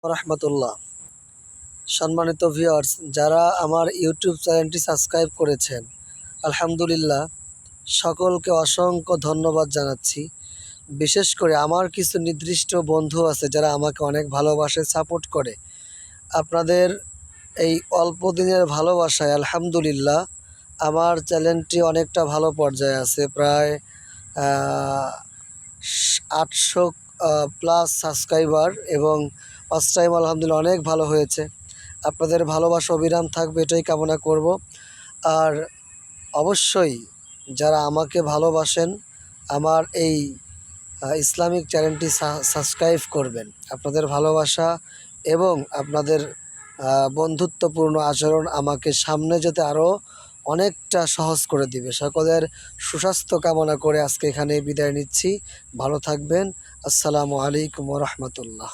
রহমতুল্লাহ। সম্মানিত ভিউয়ার্স, যারা আমার ইউটিউব চ্যানেলটি সাবস্ক্রাইব করেছেন, আলহামদুলিল্লাহ, সকলকে অসংখ্য ধন্যবাদ জানাচ্ছি। বিশেষ করে আমার কিছু নির্দিষ্ট বন্ধু আছে যারা আমাকে অনেক ভালোবাসে, সাপোর্ট করে। আপনাদের এই অল্প দিনের ভালোবাসায় আলহামদুলিল্লাহ আমার চ্যানেলটি অনেকটা ভালো পর্যায়ে আছে। প্রায় 800 প্লাস সাবস্ক্রাইবার, এবং ওয়াচ টাইম আলহামদুলিল্লাহ অনেক ভালো হয়েছে। আপনাদের ভালোবাসা অবিরাম থাকবে, এটাই কামনা করব। আর অবশ্যই যারা আমাকে ভালোবাসেন, আমার এই ইসলামিক চ্যানেলটি সাবস্ক্রাইব করবেন। আপনাদের ভালোবাসা এবং আপনাদের বন্ধুত্বপূর্ণ আচরণ আমাকে সামনে যেতে আরও অনেকটা সহজ করে দিবে। সকলের সুস্বাস্থ্য কামনা করে আজকে এখানে বিদায় নিচ্ছি। ভালো থাকবেন। আসসালামু আলাইকুম ওয়া রাহমাতুল্লাহ।